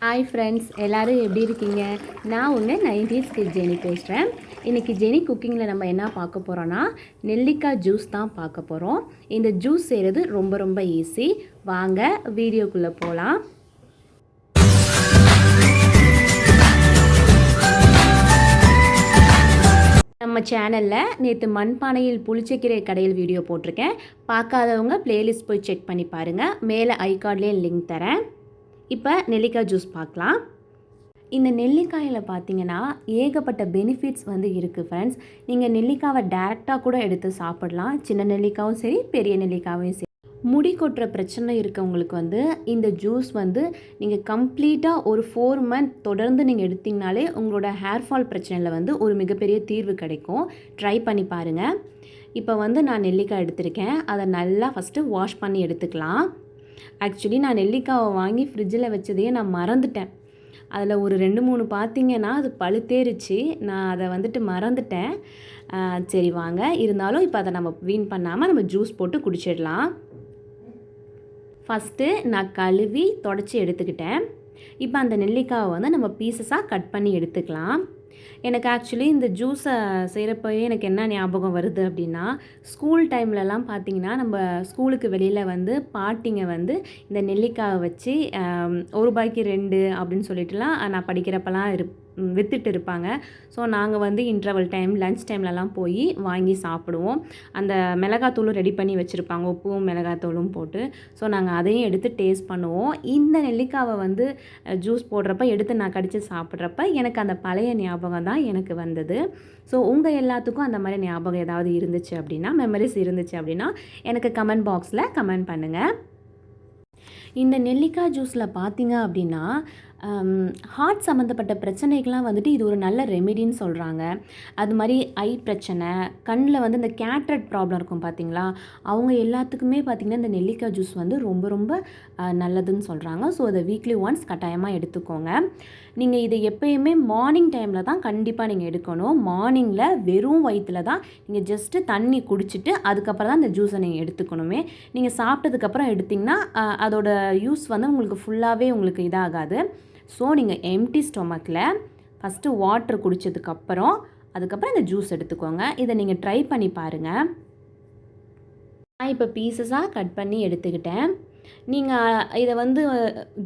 Hi friends, எல்லோரும் எப்படி இருக்கீங்க? நான் உங்கள் 90s கிட் ஜெனி பேசுகிறேன். இன்றைக்கி ஜெனி குக்கிங்கில் நம்ம என்ன பார்க்க போகிறோன்னா, நெல்லிக்காய் ஜூஸ் தான் பார்க்க போகிறோம். இந்த ஜூஸ் செய்கிறது ரொம்ப ரொம்ப ஈஸி. வாங்க வீடியோக்குள்ளே போகலாம். நம்ம சேனலில் நேற்று மண்பானையில் புளிச்சக்கீரை கடையில் வீடியோ போட்டிருக்கேன். பார்க்காதவங்க ப்ளேலிஸ்ட் போய் செக் பண்ணி பாருங்கள். மேலே ஐகார்ட்லேயே லிங்க் தரேன். இப்போ நெல்லிக்காய் ஜூஸ் பார்க்கலாம். இந்த நெல்லிக்காயில் பார்த்தீங்கன்னா ஏகப்பட்ட பெனிஃபிட்ஸ் இருக்குது ஃப்ரெண்ட்ஸ். நீங்கள் நெல்லிக்காவை டேரெக்டாக கூட எடுத்து சாப்பிடலாம். சின்ன நெல்லிக்காவும் சரி, பெரிய நெல்லிக்காவும் சரி. முடி கொட்டுற பிரச்சனை இருக்கவங்களுக்கு இந்த ஜூஸ் நீங்கள் கம்ப்ளீட்டாக ஒரு 4 மந்த் தொடர்ந்து நீங்கள் எடுத்திங்கனாலே உங்களோட ஹேர் ஃபால் பிரச்சனையில் ஒரு மிகப்பெரிய தீர்வு கிடைக்கும். ட்ரை பண்ணி பாருங்கள். இப்போ நான் நெல்லிக்காய் எடுத்திருக்கேன். அதை நல்லா ஃபஸ்ட்டு வாஷ் பண்ணி எடுத்துக்கலாம். ஆக்சுவலி நான் நெல்லிக்காவை வாங்கி ஃப்ரிட்ஜில் வச்சதையே நான் மறந்துட்டேன். அதில் ஒரு 2-3 பார்த்திங்கன்னா அது பழுத்தேருச்சு. நான் அதை மறந்துட்டேன். சரி வாங்க, இருந்தாலும் இப்போ அதை நம்ம வீண் பண்ணாமல் நம்ம ஜூஸ் போட்டு குடிச்சிடலாம். ஃபஸ்ட்டு நான் கழுவி தொடச்சி எடுத்துக்கிட்டேன். இப்போ அந்த நெல்லிக்காவை நம்ம பீசஸாக கட் பண்ணி எடுத்துக்கலாம். எனக்கு ஆக்சுவலி இந்த ஜூஸை செய்கிறப்பவே எனக்கு என்ன ஞாபகம் வருது அப்படின்னா, ஸ்கூல் டைம்லலாம் பார்த்திங்கன்னா நம்ம ஸ்கூலுக்கு வெளியில் பாட்டிங்க இந்த நெல்லிக்காயை வச்சு ₹1க்கு 2 அப்படின்னு சொல்லிட்டுலாம் நான் படிக்கிறப்பெல்லாம் விற்றுட்டு இருப்பாங்க. ஸோ நாங்கள் இன்டர்வல் டைம், லன்ச் டைம்லலாம் போய் வாங்கி சாப்பிடுவோம். அந்த மிளகாத்தூளும் ரெடி பண்ணி வச்சுருப்பாங்க, உப்பும் மிளகாத்தூளும் போட்டு. ஸோ நாங்கள் அதையும் எடுத்து டேஸ்ட் பண்ணுவோம். இந்த நெல்லிக்காவை ஜூஸ் போடுறப்ப எடுத்து நான் கடித்து சாப்பிட்றப்ப எனக்கு அந்த பழைய ஞாபகம் தான் எனக்கு வந்தது. ஸோ உங்கள் எல்லாத்துக்கும் அந்த மாதிரி ஞாபகம் ஏதாவது இருந்துச்சு அப்படின்னா, மெமரிஸ் இருந்துச்சு அப்படின்னா எனக்கு கமெண்ட் பாக்ஸில் கமெண்ட் பண்ணுங்கள். இந்த நெல்லிக்காய் ஜூஸில் பார்த்தீங்க அப்படின்னா ஹார்ட் சம்மந்தப்பட்ட பிரச்சனைகள்லாம் இது ஒரு நல்ல ரெமெடின்னு சொல்கிறாங்க. அது மாதிரி ஐ பிரச்சனை, கண்ணில் இந்த கேட்ரட் ப்ராப்ளம் இருக்கும் பார்த்தீங்களா, அவங்க எல்லாத்துக்குமே பார்த்திங்கன்னா இந்த நெல்லிக்காய் ஜூஸ் ரொம்ப ரொம்ப நல்லதுன்னு சொல்கிறாங்க. ஸோ அதை வீக்லி ஒன்ஸ் கட்டாயமாக எடுத்துக்கோங்க. நீங்கள் இதை எப்போயுமே மார்னிங் டைமில் தான் கண்டிப்பாக நீங்கள் எடுக்கணும். மார்னிங்கில் வெறும் வயிற்றில் தான் நீங்கள் ஜஸ்ட்டு தண்ணி குடிச்சிட்டு அதுக்கப்புறம் தான் இந்த ஜூஸை நீங்கள் எடுத்துக்கணுமே. நீங்கள் சாப்பிட்டதுக்கப்புறம் எடுத்திங்கன்னா அதோட யூஸ் உங்களுக்கு ஃபுல்லாகவே உங்களுக்கு இதாகாது. ஸோ நீங்கள் எம்டி ஸ்டொமக்கில் ஃபஸ்ட்டு வாட்டர் குடித்ததுக்கப்புறம் அதுக்கப்புறம் இந்த ஜூஸ் எடுத்துக்கோங்க. இதை நீங்கள் ட்ரை பண்ணி பாருங்கள். நான் இப்போ பீசஸாக கட் பண்ணி எடுத்துக்கிட்டேன். நீங்கள் இதை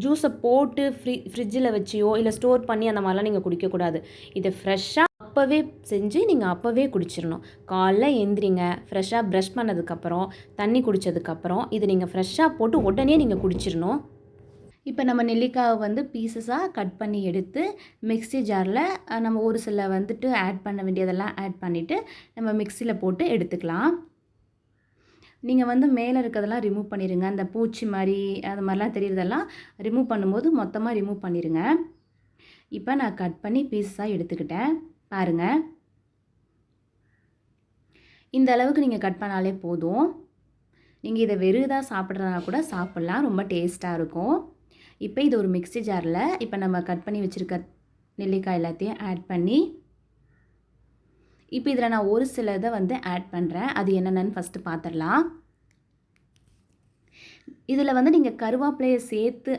ஜூஸை போட்டு ஃப்ரிட்ஜில் வச்சியோ இல்லை ஸ்டோர் பண்ணி அந்த மாதிரிலாம் நீங்கள் குடிக்கக்கூடாது. இதை ஃப்ரெஷ்ஷாக அப்போவே செஞ்சு நீங்கள் அப்போவே குடிச்சிடணும். காலைல எந்திரிங்க, ஃப்ரெஷ்ஷாக ப்ரஷ் பண்ணதுக்கப்புறம் தண்ணி குடித்ததுக்கப்புறம் இதை நீங்கள் ஃப்ரெஷ்ஷாக போட்டு உடனே நீங்கள் குடிச்சிடணும். இப்போ நம்ம நெல்லிக்காவை பீசஸாக கட் பண்ணி எடுத்து மிக்ஸி ஜாரில் நம்ம ஒரு சில ஆட் பண்ண வேண்டியதெல்லாம் ஆட் பண்ணிவிட்டு நம்ம மிக்ஸியில் போட்டு எடுத்துக்கலாம். நீங்கள் மேலே இருக்கிறதெல்லாம் ரிமூவ் பண்ணிடுங்க. அந்த பூச்சி மாதிரி அது மாதிரிலாம் தெரியுறதெல்லாம் ரிமூவ் பண்ணும்போது மொத்தமாக ரிமூவ் பண்ணிடுங்க. இப்போ நான் கட் பண்ணி பீஸஸாக எடுத்துக்கிட்டேன். பாருங்கள், இந்த அளவுக்கு நீங்கள் கட் பண்ணாலே போதும். நீங்கள் இதை வெறுதாக சாப்பிட்றதுனா கூட சாப்பிட்லாம், ரொம்ப டேஸ்ட்டாக இருக்கும். இப்போ இது ஒரு மிக்ஸி ஜாரில் இப்போ நம்ம கட் பண்ணி வச்சுருக்க நெல்லிக்காய் எல்லாத்தையும் ஆட் பண்ணி, இப்போ இதில் நான் ஒரு சில இதை ஆட் பண்ணுறேன். அது என்னென்னு ஃபஸ்ட்டு பார்த்துடலாம். இதில் நீங்கள் கருவேப்பிலையை சேர்த்து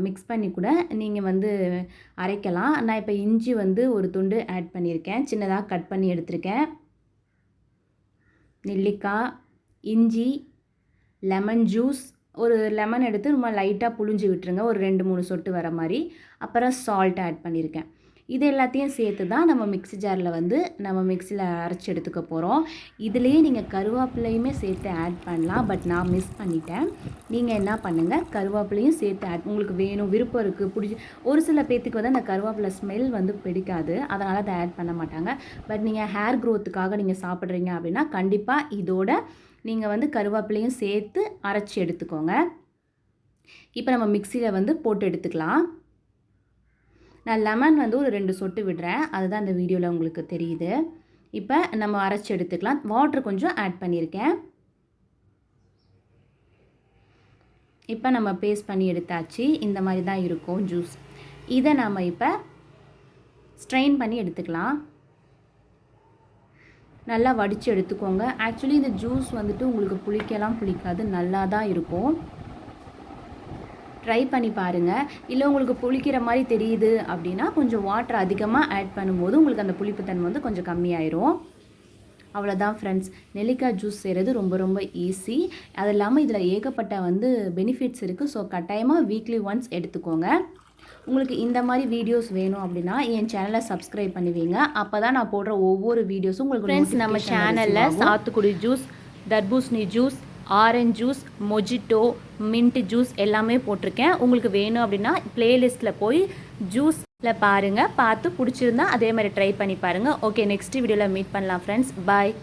மிக்ஸ் பண்ணி கூட நீங்கள் அரைக்கலாம். நான் இப்போ இஞ்சி ஒரு துண்டு ஆட் பண்ணியிருக்கேன், சின்னதாக கட் பண்ணி எடுத்திருக்கேன். நெல்லிக்காய், இஞ்சி, லெமன் ஜூஸ், ஒரு லெமன் எடுத்து ரொம்ப லைட்டாக புழிஞ்சு விட்டுருங்க, ஒரு 2-3 சொட்டு வர மாதிரி. அப்புறம் சால்ட் ஆட் பண்ணியிருக்கேன். இது எல்லாத்தையும் சேர்த்து தான் நம்ம மிக்ஸி ஜாரில் நம்ம மிக்ஸியில் அரைச்சி எடுத்துக்க போகிறோம். இதுலேயே நீங்கள் கருவேப்பிலையுமே சேர்த்து ஆட் பண்ணலாம், பட் நான் மிஸ் பண்ணிட்டேன். நீங்கள் என்ன பண்ணுங்கள், கருவேப்பிலையும் சேர்த்து ஆட், உங்களுக்கு வேணும் விருப்பம் இருக்குது பிடிச்சி. ஒரு சில பேர்த்துக்கு அந்த கருவேப்பிலை ஸ்மெல் பிடிக்காது, அதனால் அதை ஆட் பண்ண மாட்டாங்க. பட் நீங்கள் ஹேர் க்ரோத்துக்காக நீங்கள் சாப்பிட்றீங்க அப்படின்னா கண்டிப்பாக இதோட நீங்கள் கருவேப்பிலையும் சேர்த்து அரைச்சி எடுத்துக்கோங்க. இப்போ நம்ம மிக்ஸியில் போட்டு எடுத்துக்கலாம். நான் லெமன் ஒரு 2 சொட்டு விடுறேன், அதுதான் இந்த வீடியோவில் உங்களுக்கு தெரியுது. இப்போ நம்ம அரைச்சி எடுத்துக்கலாம். வாட்டர் கொஞ்சம் ஆட் பண்ணியிருக்கேன். இப்போ நம்ம பேஸ்ட் பண்ணி எடுத்தாச்சு. இந்த மாதிரி தான் இருக்கும் ஜூஸ். இதை நம்ம இப்போ ஸ்ட்ரெயின் பண்ணி எடுத்துக்கலாம். நல்லா வடித்து எடுத்துக்கோங்க. ஆக்சுவலி இந்த ஜூஸ் உங்களுக்கு புளிக்கலாம் புளிக்காது, நல்லா தான் இருக்கும். ட்ரை பண்ணி பாருங்கள். இல்லை உங்களுக்கு புளிக்கிற மாதிரி தெரியுது அப்படின்னா கொஞ்சம் வாட்டர் அதிகமாக ஆட் பண்ணும்போது உங்களுக்கு அந்த புளிப்புத்தன்மை வந்து கொஞ்சம் கம்மியாயிரும். அவ்வளோதான் ஃப்ரெண்ட்ஸ். நெல்லிக்காய் ஜூஸ் செய்கிறது ரொம்ப ரொம்ப ஈஸி. அது இல்லாமல் இதில் ஏகப்பட்ட வந்து பெனிஃபிட்ஸ் இருக்குது. ஸோ கட்டாயமாக வீக்லி ஒன்ஸ் எடுத்துக்கோங்க. உங்களுக்கு இந்த மாதிரி வீடியோஸ் வேணும் அப்படின்னா என் சேனலை சப்ஸ்கிரைப் பண்ணுவீங்க. அப்போ தான் நான் போடுற ஒவ்வொரு வீடியோஸும் உங்களுக்கு ஃப்ரெண்ட்ஸ். நம்ம சேனலில் சாத்துக்குடி ஜூஸ், தர்பூசணி juice, orange juice, mojito, mint juice எல்லாமே போட்டிருக்கேன். உங்களுக்கு வேணும் அப்படின்னா ப்ளேலிஸ்ட்டில் போய் ஜூஸில் பாருங்கள். பார்த்து பிடிச்சிருந்தா அதே மாதிரி ட்ரை பண்ணி பாருங்கள். ஓகே, நெக்ஸ்ட் வீடியோவில் மீட் பண்ணலாம் ஃப்ரெண்ட்ஸ். பாய்.